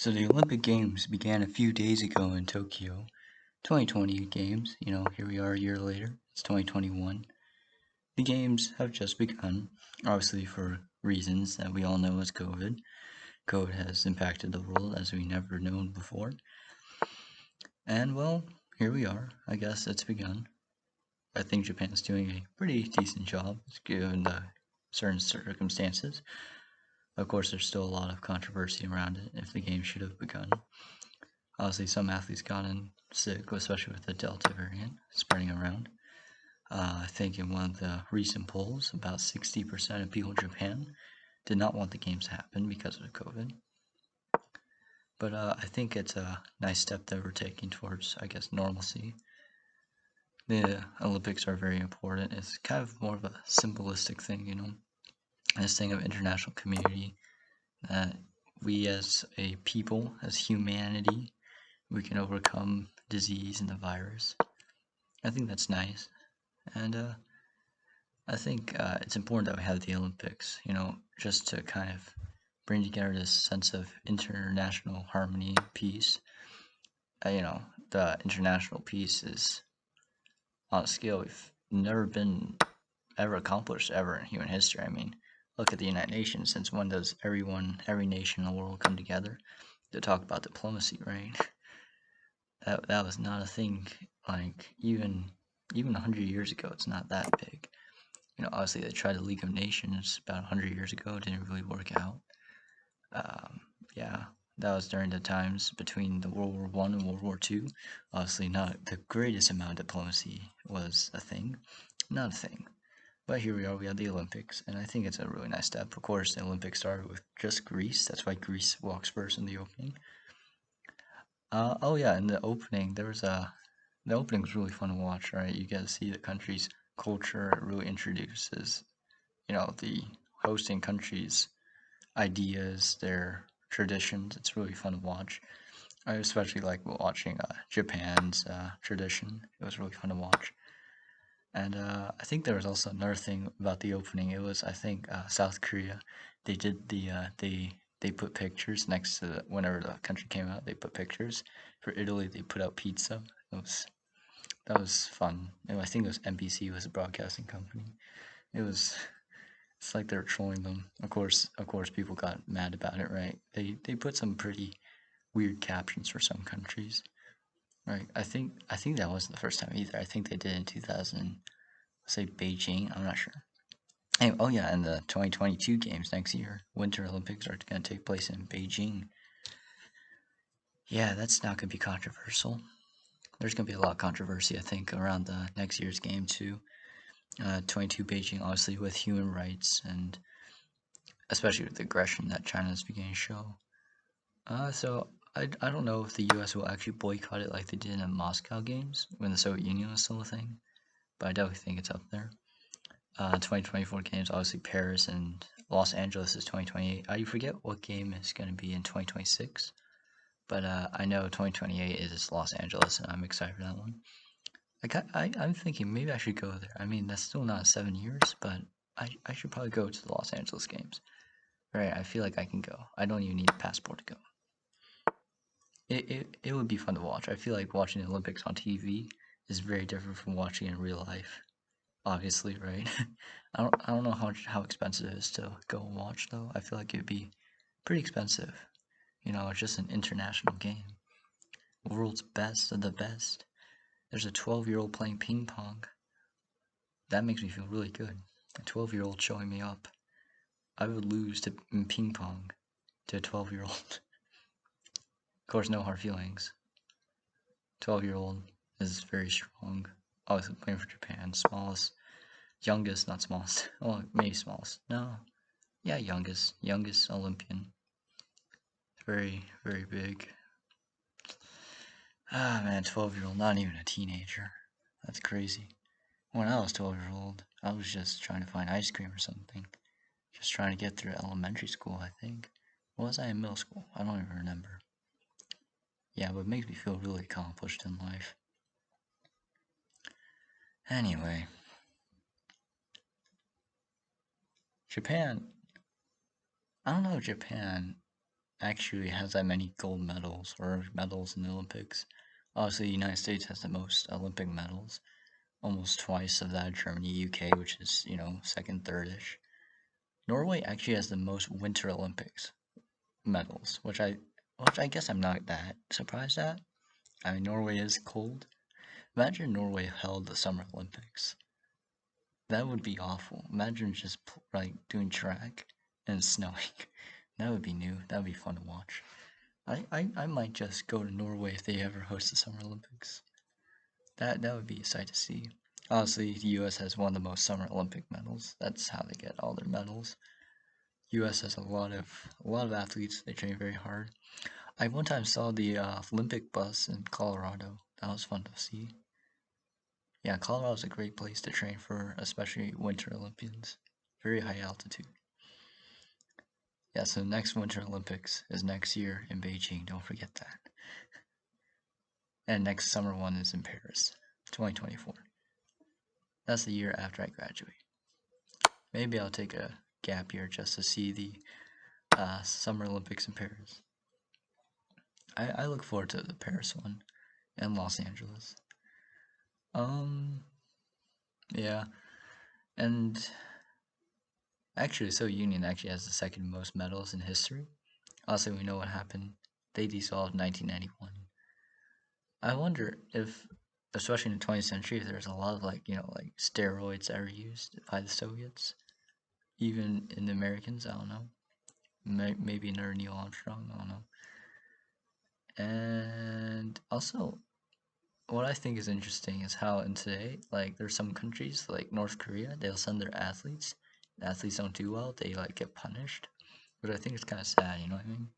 So the Olympic Games began a few days ago in Tokyo. 2020 Games, here we are a year later. It's 2021. The Games have just begun, obviously for reasons that we all know as COVID. COVID has impacted the world as we never known before. And well, here we are. I guess it's begun. I think Japan's doing a pretty decent job given the certain circumstances. Of course, there's still a lot of controversy around it if the game should have begun. Obviously, some athletes got in sick, especially with the Delta variant spreading around. I think in one of the recent polls, about 60% of people in Japan did not want the games to happen because of COVID. But I think it's a nice step that we're taking towards, I guess, normalcy. The Olympics are very important. It's kind of more of a symbolistic thing, this thing of international community that we as a people, as humanity, we can overcome disease and the virus. I think that's nice. And I think it's important that we have the Olympics, just to kind of bring together this sense of international harmony, peace. The international peace is on a scale we've never been ever accomplished ever in human history. I mean, look at the United Nations. Since when does every nation in the world come together to talk about diplomacy, right? That was not a thing. Like even 100 years ago, it's not that big. Obviously they tried the League of Nations about 100 years ago. It didn't really work out. Yeah, that was during the times between the World War One and World War Two. Obviously, not the greatest amount of diplomacy was a thing, not a thing. But here we are. We have the Olympics, and I think it's a really nice step. Of course, the Olympics started with just Greece. That's why Greece walks first in the opening. Oh yeah, in the opening, the opening was really fun to watch. Right, you get to see the country's culture. It really introduces the hosting countries' ideas, their traditions. It's really fun to watch. I especially like watching Japan's tradition. It was really fun to watch. And I think there was also another thing about the opening. It was, I think, South Korea. They did they put pictures next to whenever the country came out. They put pictures. For Italy, they put out pizza. That was fun. I think it was NBC was a broadcasting company. It was It's like they're trolling them. Of course, people got mad about it, right? They put some pretty weird captions for some countries, right? I think that wasn't the first time either. I think they did in 2000, say Beijing. I'm not sure. Hey, oh yeah, and the 2022 games next year, Winter Olympics are going to take place in Beijing. Yeah, that's not going to be controversial. There's going to be a lot of controversy, I think, around the next year's game too. 22 Beijing, obviously with human rights and especially with the aggression that China is beginning to show. So I don't know if the U.S. will actually boycott it like they did in the Moscow games when the Soviet Union was still a thing, but I definitely think it's up there. 2024 games, obviously Paris and Los Angeles is 2028. I forget what game is going to be in 2026, but I know 2028 is Los Angeles, and I'm excited for that one. I'm thinking maybe I should go there. I mean, that's still not 7 years, but I should probably go to the Los Angeles games. Right, I feel like I can go. I don't even need a passport to go. It would be fun to watch. I feel like watching the Olympics on TV is very different from watching in real life. Obviously, right? I don't know how expensive it is to go and watch though. I feel like it'd be pretty expensive. It's just an international game. World's best of the best. There's a 12-year-old playing ping pong. That makes me feel really good. A 12-year-old showing me up. I would lose to in ping pong to a 12-year-old. Of course, no hard feelings. 12-year-old is very strong. Obviously playing for Japan. Smallest, youngest, not smallest. Well, maybe smallest. No. Yeah, youngest Olympian. Very, very big. Ah, man, 12-year-old, not even a teenager. That's crazy. When I was 12-year-old, I was just trying to find ice cream or something. Just trying to get through elementary school, I think. Or was I in middle school? I don't even remember. Yeah, but it makes me feel really accomplished in life. Anyway, Japan. I don't know Japan. actually has that many gold medals or medals in the Olympics. Obviously, the United States has the most Olympic medals, almost twice of that. Germany, UK, which is second, third-ish. Norway actually has the most Winter Olympics medals, which I guess I'm not that surprised at. I mean, Norway is cold. Imagine Norway held the Summer Olympics. That would be awful. Imagine just like doing track and snowing. That would be new. That would be fun to watch. I might just go to Norway if they ever host the Summer Olympics. That would be a sight to see. Obviously, the U.S. has one of the most Summer Olympic medals. That's how they get all their medals. U.S. has a lot of athletes. They train very hard. I one time saw the Olympic bus in Colorado. That was fun to see. Yeah, Colorado is a great place to train for, especially Winter Olympians. Very high altitude. Yeah, so next Winter Olympics is next year in Beijing. Don't forget that. And next summer one is in Paris, 2024. That's the year after I graduate. Maybe I'll take a gap year just to see the Summer Olympics in Paris. I look forward to the Paris one and Los Angeles. Yeah, and actually, so Union actually has the second most medals in history. Also, we know what happened. They dissolved in 1991. I wonder if, especially in the 20th century, if there's a lot of like steroids that are used by the Soviets, even in the Americans. I don't know. Maybe another Neil Armstrong. I don't know. And also, what I think is interesting is how in today, like there's some countries like North Korea, they'll send their athletes. The athletes don't do well, they like get punished. But I think it's kind of sad, you know what I mean?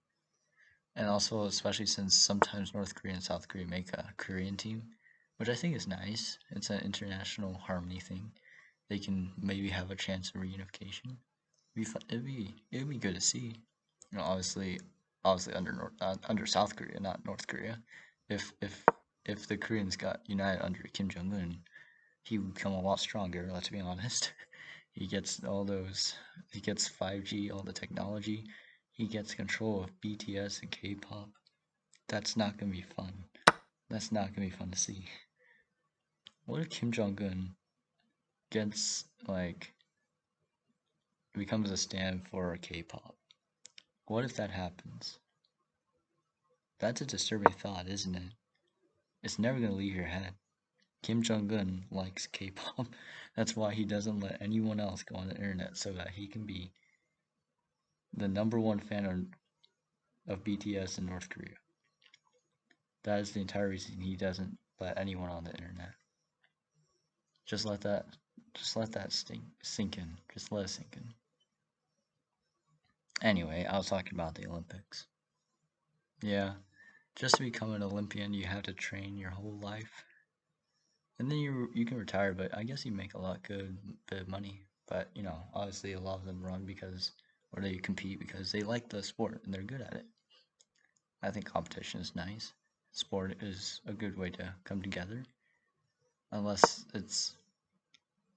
And also, especially since sometimes North Korea and South Korea make a Korean team, which I think is nice. It's an international harmony thing. They can maybe have a chance of reunification. It'd be good to see. Obviously under South Korea, not North Korea. If the Koreans got united under Kim Jong Un, he would become a lot stronger. Let's be honest. He gets 5G, all the technology. He gets control of BTS and K-pop. That's not gonna be fun. That's not gonna be fun to see. What if Kim Jong Un gets becomes a stand for K-pop? What if that happens? That's a disturbing thought, isn't it? It's never gonna leave your head. Kim Jong-un likes K-pop. That's why he doesn't let anyone else go on the internet, so that he can be the #1 fan of BTS in North Korea. That is the entire reason he doesn't let anyone on the internet. Just let that sink in. Just let it sink in. Anyway, I was talking about the Olympics. Yeah, just to become an Olympian, you have to train your whole life. And then you can retire, but I guess you make a lot bit of money. But obviously a lot of them run or they compete because they like the sport and they're good at it. I think competition is nice. Sport is a good way to come together. Unless it's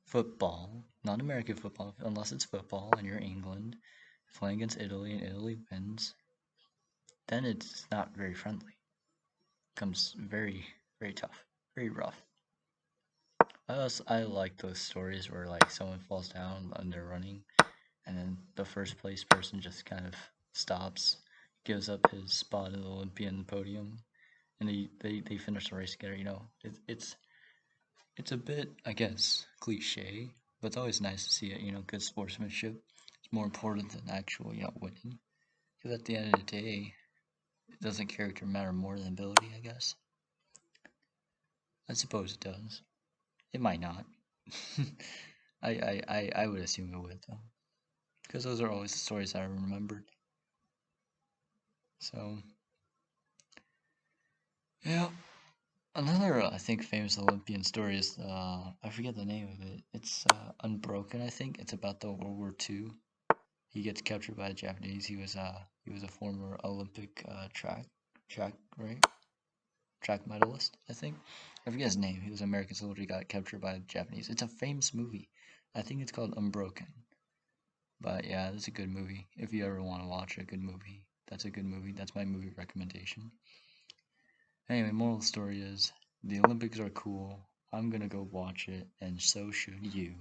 football, not American football, unless it's football and you're England playing against Italy and Italy wins, then it's not very friendly. It becomes very, very tough, very rough. I like those stories where someone falls down and they're running, and then the first place person just kind of stops, gives up his spot in the Olympian podium, and they finish the race together. It's a bit, I guess, cliche, but it's always nice to see it. Good sportsmanship. It's more important than actual winning, because at the end of the day, doesn't character matter more than ability? I guess. I suppose it does. It might not. I would assume it would though, because those are always the stories I remembered. So, yeah. Another, I think, famous Olympian story is I forget the name of it. It's Unbroken. I think it's about the World War II. He gets captured by the Japanese. He was a former Olympic track right track medalist. I think I forget his name. He was an American soldier. He got captured by the Japanese. It's a famous movie. I think it's called Unbroken. But yeah, it's a good movie if you ever want to watch a good movie. That's a good movie. That's my movie recommendation. Anyway, moral of the story is the Olympics are cool. I'm gonna go watch it, and so should you.